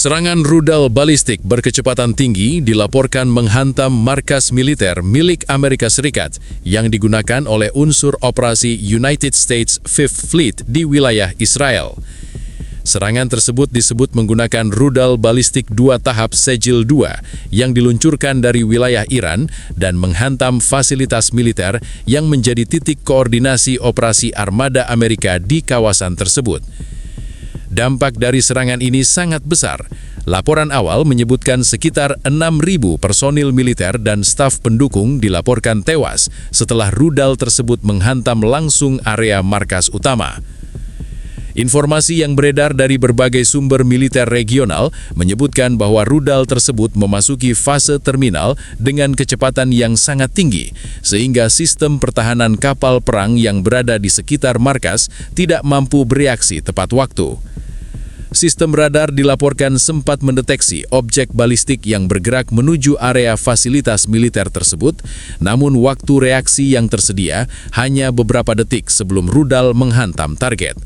Serangan rudal balistik berkecepatan tinggi dilaporkan menghantam markas militer milik Amerika Serikat yang digunakan oleh unsur operasi United States Fifth Fleet di wilayah Israel. Serangan tersebut disebut menggunakan rudal balistik 2 tahap Sejil 2 yang diluncurkan dari wilayah Iran dan menghantam fasilitas militer yang menjadi titik koordinasi operasi armada Amerika di kawasan tersebut. Dampak dari serangan ini sangat besar. Laporan awal menyebutkan sekitar 6.000 personil militer dan staf pendukung dilaporkan tewas setelah rudal tersebut menghantam langsung area markas utama. Informasi yang beredar dari berbagai sumber militer regional menyebutkan bahwa rudal tersebut memasuki fase terminal dengan kecepatan yang sangat tinggi, sehingga sistem pertahanan kapal perang yang berada di sekitar markas tidak mampu bereaksi tepat waktu. Sistem radar dilaporkan sempat mendeteksi objek balistik yang bergerak menuju area fasilitas militer tersebut, namun waktu reaksi yang tersedia hanya beberapa detik sebelum rudal menghantam target.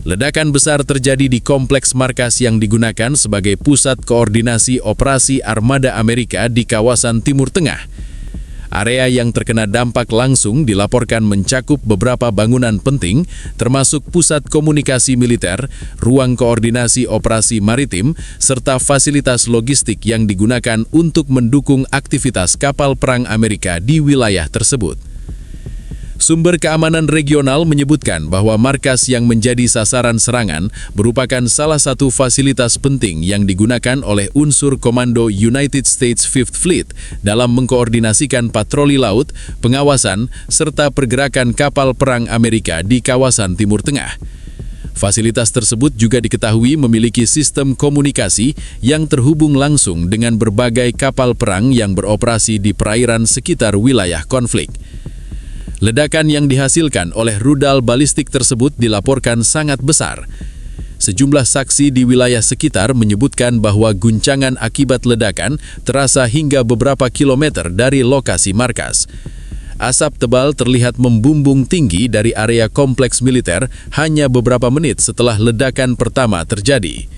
Ledakan besar terjadi di kompleks markas yang digunakan sebagai pusat koordinasi operasi armada Amerika di kawasan Timur Tengah. Area yang terkena dampak langsung dilaporkan mencakup beberapa bangunan penting, termasuk pusat komunikasi militer, ruang koordinasi operasi maritim, serta fasilitas logistik yang digunakan untuk mendukung aktivitas kapal perang Amerika di wilayah tersebut. Sumber keamanan regional menyebutkan bahwa markas yang menjadi sasaran serangan merupakan salah satu fasilitas penting yang digunakan oleh unsur Komando United States Fifth Fleet dalam mengkoordinasikan patroli laut, pengawasan, serta pergerakan kapal perang Amerika di kawasan Timur Tengah. Fasilitas tersebut juga diketahui memiliki sistem komunikasi yang terhubung langsung dengan berbagai kapal perang yang beroperasi di perairan sekitar wilayah konflik. Ledakan yang dihasilkan oleh rudal balistik tersebut dilaporkan sangat besar. Sejumlah saksi di wilayah sekitar menyebutkan bahwa guncangan akibat ledakan terasa hingga beberapa kilometer dari lokasi markas. Asap tebal terlihat membumbung tinggi dari area kompleks militer hanya beberapa menit setelah ledakan pertama terjadi.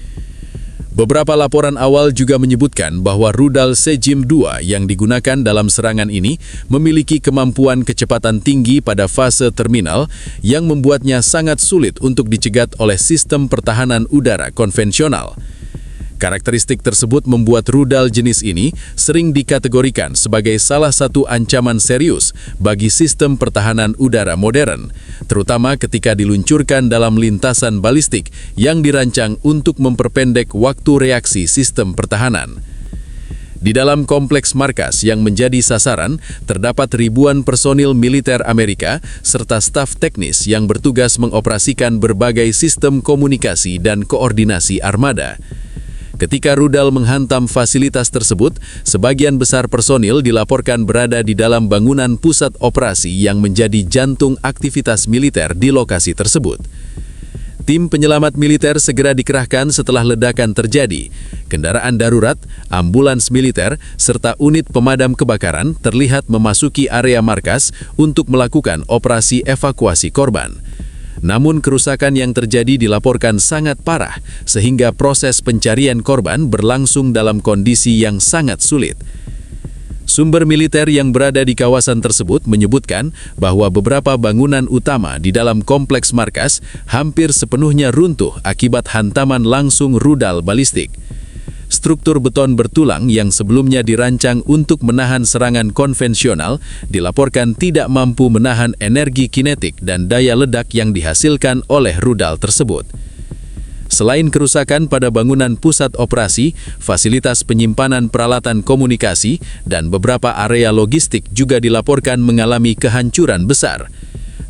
Beberapa laporan awal juga menyebutkan bahwa rudal Sejim 2 yang digunakan dalam serangan ini memiliki kemampuan kecepatan tinggi pada fase terminal yang membuatnya sangat sulit untuk dicegat oleh sistem pertahanan udara konvensional. Karakteristik tersebut membuat rudal jenis ini sering dikategorikan sebagai salah satu ancaman serius bagi sistem pertahanan udara modern, terutama ketika diluncurkan dalam lintasan balistik yang dirancang untuk memperpendek waktu reaksi sistem pertahanan. Di dalam kompleks markas yang menjadi sasaran, terdapat ribuan personil militer Amerika serta staf teknis yang bertugas mengoperasikan berbagai sistem komunikasi dan koordinasi armada. Ketika rudal menghantam fasilitas tersebut, sebagian besar personil dilaporkan berada di dalam bangunan pusat operasi yang menjadi jantung aktivitas militer di lokasi tersebut. Tim penyelamat militer segera dikerahkan setelah ledakan terjadi. Kendaraan darurat, ambulans militer, serta unit pemadam kebakaran terlihat memasuki area markas untuk melakukan operasi evakuasi korban. Namun kerusakan yang terjadi dilaporkan sangat parah, sehingga proses pencarian korban berlangsung dalam kondisi yang sangat sulit. Sumber militer yang berada di kawasan tersebut menyebutkan bahwa beberapa bangunan utama di dalam kompleks markas hampir sepenuhnya runtuh akibat hantaman langsung rudal balistik. Struktur beton bertulang yang sebelumnya dirancang untuk menahan serangan konvensional dilaporkan tidak mampu menahan energi kinetik dan daya ledak yang dihasilkan oleh rudal tersebut. Selain kerusakan pada bangunan pusat operasi, fasilitas penyimpanan peralatan komunikasi, dan beberapa area logistik juga dilaporkan mengalami kehancuran besar.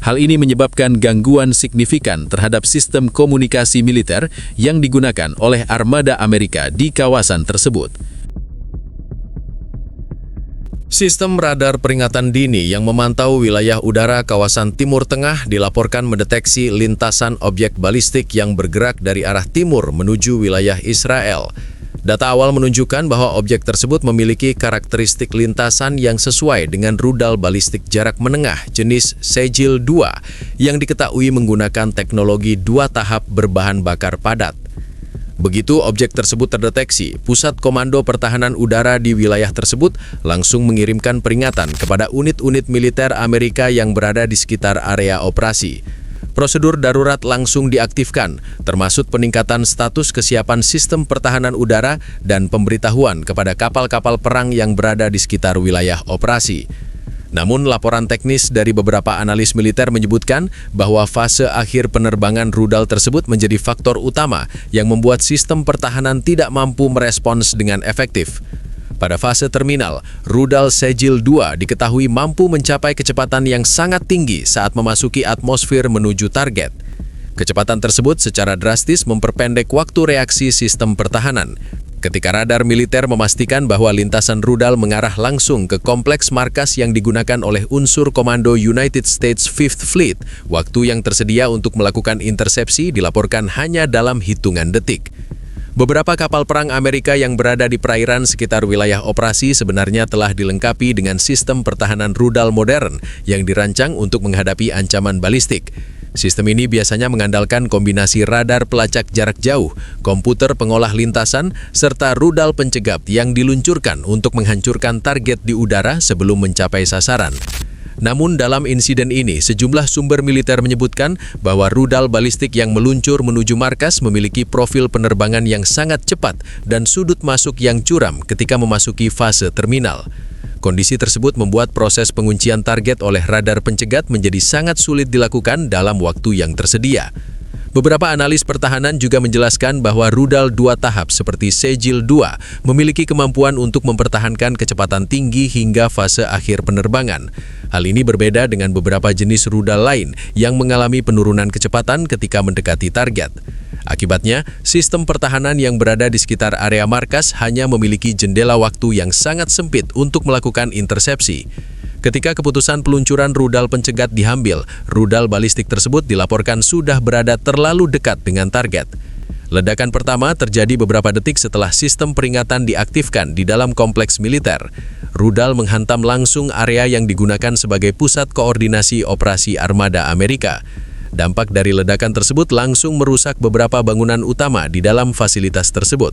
Hal ini menyebabkan gangguan signifikan terhadap sistem komunikasi militer yang digunakan oleh armada Amerika di kawasan tersebut. Sistem radar peringatan dini yang memantau wilayah udara kawasan Timur Tengah dilaporkan mendeteksi lintasan objek balistik yang bergerak dari arah timur menuju wilayah Israel. Data awal menunjukkan bahwa objek tersebut memiliki karakteristik lintasan yang sesuai dengan rudal balistik jarak menengah jenis Sejil 2 yang diketahui menggunakan teknologi 2 tahap berbahan bakar padat. Begitu objek tersebut terdeteksi, Pusat Komando Pertahanan Udara di wilayah tersebut langsung mengirimkan peringatan kepada unit-unit militer Amerika yang berada di sekitar area operasi. Prosedur darurat langsung diaktifkan, termasuk peningkatan status kesiapan sistem pertahanan udara dan pemberitahuan kepada kapal-kapal perang yang berada di sekitar wilayah operasi. Namun, laporan teknis dari beberapa analis militer menyebutkan bahwa fase akhir penerbangan rudal tersebut menjadi faktor utama yang membuat sistem pertahanan tidak mampu merespons dengan efektif. Pada fase terminal, rudal Sejil 2 diketahui mampu mencapai kecepatan yang sangat tinggi saat memasuki atmosfer menuju target. Kecepatan tersebut secara drastis memperpendek waktu reaksi sistem pertahanan. Ketika radar militer memastikan bahwa lintasan rudal mengarah langsung ke kompleks markas yang digunakan oleh unsur komando United States Fifth Fleet, waktu yang tersedia untuk melakukan intersepsi dilaporkan hanya dalam hitungan detik. Beberapa kapal perang Amerika yang berada di perairan sekitar wilayah operasi sebenarnya telah dilengkapi dengan sistem pertahanan rudal modern yang dirancang untuk menghadapi ancaman balistik. Sistem ini biasanya mengandalkan kombinasi radar pelacak jarak jauh, komputer pengolah lintasan, serta rudal pencegap yang diluncurkan untuk menghancurkan target di udara sebelum mencapai sasaran. Namun dalam insiden ini, sejumlah sumber militer menyebutkan bahwa rudal balistik yang meluncur menuju markas memiliki profil penerbangan yang sangat cepat dan sudut masuk yang curam ketika memasuki fase terminal. Kondisi tersebut membuat proses penguncian target oleh radar pencegat menjadi sangat sulit dilakukan dalam waktu yang tersedia. Beberapa analis pertahanan juga menjelaskan bahwa rudal 2 tahap seperti Sejil 2 memiliki kemampuan untuk mempertahankan kecepatan tinggi hingga fase akhir penerbangan. Hal ini berbeda dengan beberapa jenis rudal lain yang mengalami penurunan kecepatan ketika mendekati target. Akibatnya, sistem pertahanan yang berada di sekitar area markas hanya memiliki jendela waktu yang sangat sempit untuk melakukan intersepsi. Ketika keputusan peluncuran rudal pencegat diambil, rudal balistik tersebut dilaporkan sudah berada terlalu dekat dengan target. Ledakan pertama terjadi beberapa detik setelah sistem peringatan diaktifkan di dalam kompleks militer. Rudal menghantam langsung area yang digunakan sebagai pusat koordinasi operasi armada Amerika. Dampak dari ledakan tersebut langsung merusak beberapa bangunan utama di dalam fasilitas tersebut.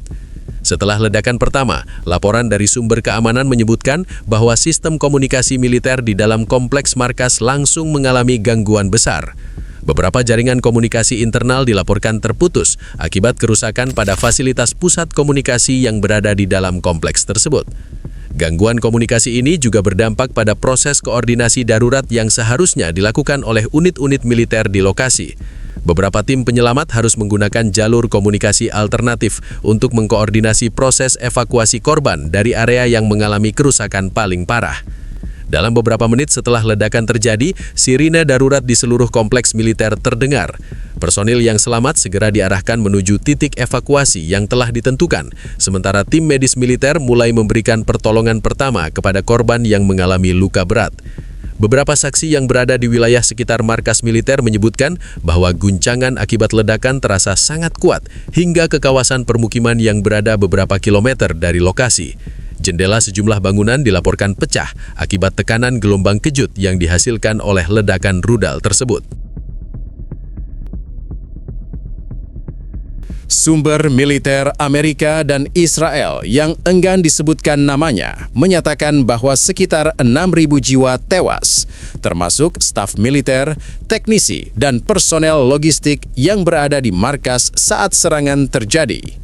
Setelah ledakan pertama, laporan dari sumber keamanan menyebutkan bahwa sistem komunikasi militer di dalam kompleks markas langsung mengalami gangguan besar. Beberapa jaringan komunikasi internal dilaporkan terputus akibat kerusakan pada fasilitas pusat komunikasi yang berada di dalam kompleks tersebut. Gangguan komunikasi ini juga berdampak pada proses koordinasi darurat yang seharusnya dilakukan oleh unit-unit militer di lokasi. Beberapa tim penyelamat harus menggunakan jalur komunikasi alternatif untuk mengkoordinasi proses evakuasi korban dari area yang mengalami kerusakan paling parah. Dalam beberapa menit setelah ledakan terjadi, sirine darurat di seluruh kompleks militer terdengar. Personil yang selamat segera diarahkan menuju titik evakuasi yang telah ditentukan, sementara tim medis militer mulai memberikan pertolongan pertama kepada korban yang mengalami luka berat. Beberapa saksi yang berada di wilayah sekitar markas militer menyebutkan bahwa guncangan akibat ledakan terasa sangat kuat hingga ke kawasan permukiman yang berada beberapa kilometer dari lokasi. Jendela sejumlah bangunan dilaporkan pecah akibat tekanan gelombang kejut yang dihasilkan oleh ledakan rudal tersebut. Sumber militer Amerika dan Israel yang enggan disebutkan namanya menyatakan bahwa sekitar 6.000 jiwa tewas, termasuk staf militer, teknisi, dan personel logistik yang berada di markas saat serangan terjadi.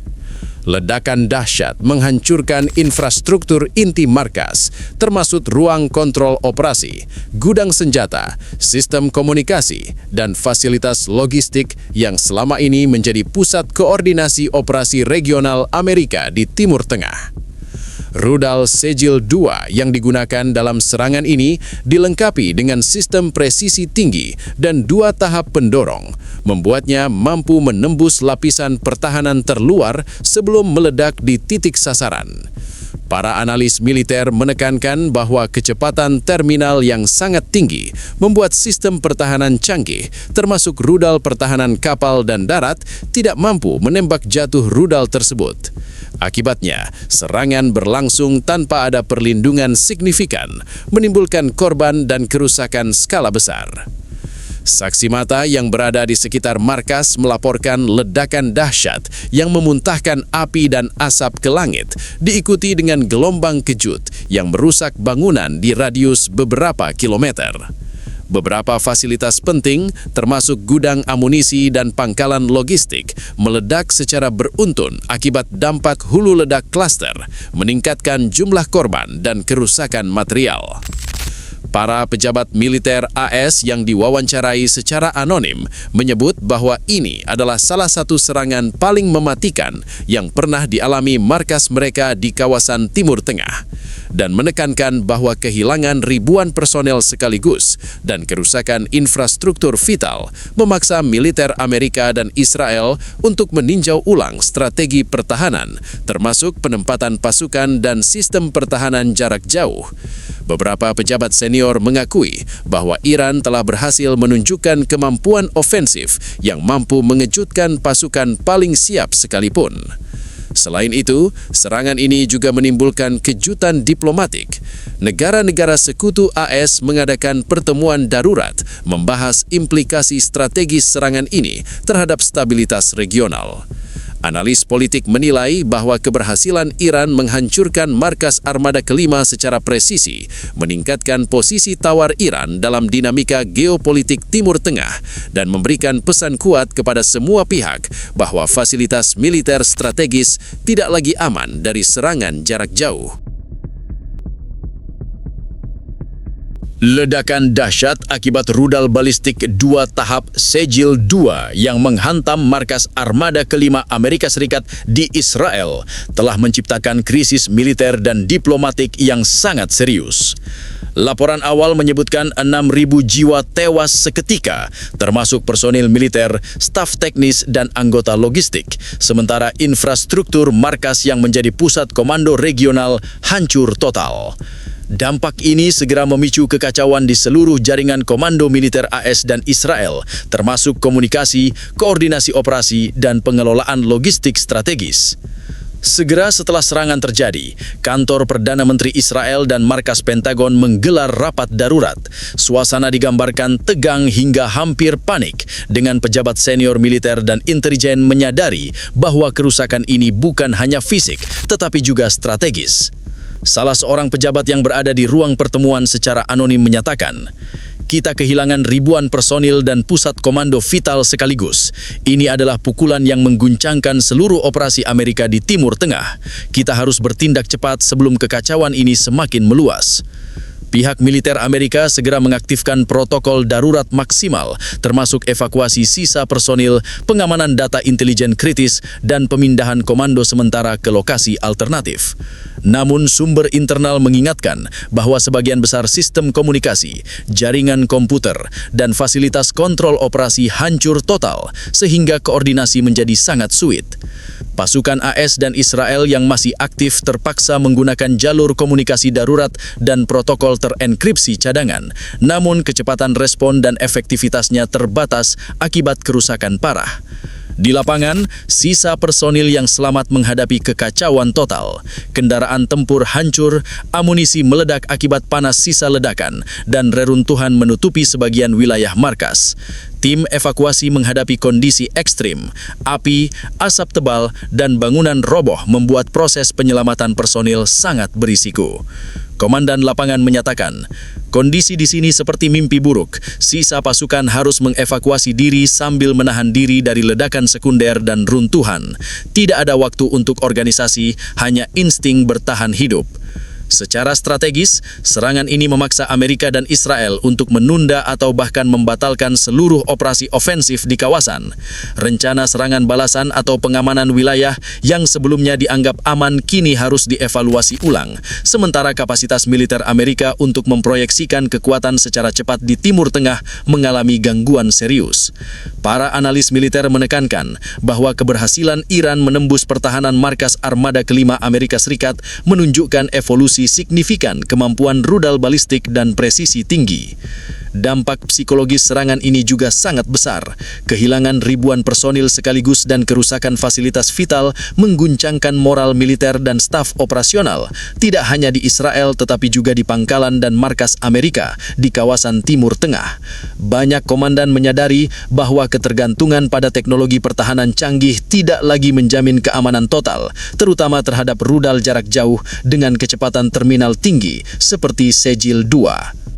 Ledakan dahsyat menghancurkan infrastruktur inti markas, termasuk ruang kontrol operasi, gudang senjata, sistem komunikasi, dan fasilitas logistik yang selama ini menjadi pusat koordinasi operasi regional Amerika di Timur Tengah. Rudal Sejil 2 yang digunakan dalam serangan ini dilengkapi dengan sistem presisi tinggi dan 2 tahap pendorong, membuatnya mampu menembus lapisan pertahanan terluar sebelum meledak di titik sasaran. Para analis militer menekankan bahwa kecepatan terminal yang sangat tinggi membuat sistem pertahanan canggih, termasuk rudal pertahanan kapal dan darat, tidak mampu menembak jatuh rudal tersebut. Akibatnya, serangan berlangsung tanpa ada perlindungan signifikan, menimbulkan korban dan kerusakan skala besar. Saksi mata yang berada di sekitar markas melaporkan ledakan dahsyat yang memuntahkan api dan asap ke langit, diikuti dengan gelombang kejut yang merusak bangunan di radius beberapa kilometer. Beberapa fasilitas penting, termasuk gudang amunisi dan pangkalan logistik, meledak secara beruntun akibat dampak hulu ledak klaster, meningkatkan jumlah korban dan kerusakan material. Para pejabat militer AS yang diwawancarai secara anonim menyebut bahwa ini adalah salah satu serangan paling mematikan yang pernah dialami markas mereka di kawasan Timur Tengah, dan menekankan bahwa kehilangan ribuan personel sekaligus dan kerusakan infrastruktur vital memaksa militer Amerika dan Israel untuk meninjau ulang strategi pertahanan, termasuk penempatan pasukan dan sistem pertahanan jarak jauh. Beberapa pejabat senior mengakui bahwa Iran telah berhasil menunjukkan kemampuan ofensif yang mampu mengejutkan pasukan paling siap sekalipun. Selain itu, serangan ini juga menimbulkan kejutan diplomatik. Negara-negara sekutu AS mengadakan pertemuan darurat membahas implikasi strategis serangan ini terhadap stabilitas regional. Analis politik menilai bahwa keberhasilan Iran menghancurkan markas armada kelima secara presisi meningkatkan posisi tawar Iran dalam dinamika geopolitik Timur Tengah dan memberikan pesan kuat kepada semua pihak bahwa fasilitas militer strategis tidak lagi aman dari serangan jarak jauh. Ledakan dahsyat akibat rudal balistik 2 tahap Sejil 2 yang menghantam markas armada kelima Amerika Serikat di Israel telah menciptakan krisis militer dan diplomatik yang sangat serius. Laporan awal menyebutkan 6.000 jiwa tewas seketika, termasuk personil militer, staf teknis, dan anggota logistik, sementara infrastruktur markas yang menjadi pusat komando regional hancur total. Dampak ini segera memicu kekacauan di seluruh jaringan komando militer AS dan Israel, termasuk komunikasi, koordinasi operasi, dan pengelolaan logistik strategis. Segera setelah serangan terjadi, kantor Perdana Menteri Israel dan markas Pentagon menggelar rapat darurat. Suasana digambarkan tegang hingga hampir panik, dengan pejabat senior militer dan intelijen menyadari bahwa kerusakan ini bukan hanya fisik, tetapi juga strategis. Salah seorang pejabat yang berada di ruang pertemuan secara anonim menyatakan, "Kita kehilangan ribuan personil dan pusat komando vital sekaligus. Ini adalah pukulan yang mengguncangkan seluruh operasi Amerika di Timur Tengah. Kita harus bertindak cepat sebelum kekacauan ini semakin meluas." Pihak militer Amerika segera mengaktifkan protokol darurat maksimal, termasuk evakuasi sisa personil, pengamanan data intelijen kritis, dan pemindahan komando sementara ke lokasi alternatif. Namun sumber internal mengingatkan bahwa sebagian besar sistem komunikasi, jaringan komputer, dan fasilitas kontrol operasi hancur total, sehingga koordinasi menjadi sangat sulit. Pasukan AS dan Israel yang masih aktif terpaksa menggunakan jalur komunikasi darurat dan protokol terenkripsi cadangan, namun kecepatan respon dan efektivitasnya terbatas akibat kerusakan parah. Di lapangan, sisa personil yang selamat menghadapi kekacauan total. Kendaraan tempur hancur, amunisi meledak akibat panas sisa ledakan, dan reruntuhan menutupi sebagian wilayah markas. Tim evakuasi menghadapi kondisi ekstrim. Api, asap tebal, dan bangunan roboh membuat proses penyelamatan personil sangat berisiko. Komandan lapangan menyatakan, kondisi di sini seperti mimpi buruk. Sisa pasukan harus mengevakuasi diri sambil menahan diri dari ledakan sekunder dan runtuhan. Tidak ada waktu untuk organisasi, hanya insting bertahan hidup. Secara strategis, serangan ini memaksa Amerika dan Israel untuk menunda atau bahkan membatalkan seluruh operasi ofensif di kawasan. Rencana serangan balasan atau pengamanan wilayah yang sebelumnya dianggap aman kini harus dievaluasi ulang, sementara kapasitas militer Amerika untuk memproyeksikan kekuatan secara cepat di Timur Tengah mengalami gangguan serius. Para analis militer menekankan bahwa keberhasilan Iran menembus pertahanan markas armada kelima Amerika Serikat menunjukkan evolusi reduksi signifikan kemampuan rudal balistik dan presisi tinggi. Dampak psikologis serangan ini juga sangat besar. Kehilangan ribuan personil sekaligus dan kerusakan fasilitas vital mengguncangkan moral militer dan staf operasional, tidak hanya di Israel tetapi juga di pangkalan dan markas Amerika di kawasan Timur Tengah. Banyak komandan menyadari bahwa ketergantungan pada teknologi pertahanan canggih tidak lagi menjamin keamanan total, terutama terhadap rudal jarak jauh dengan kecepatan terminal tinggi seperti Sejil 2.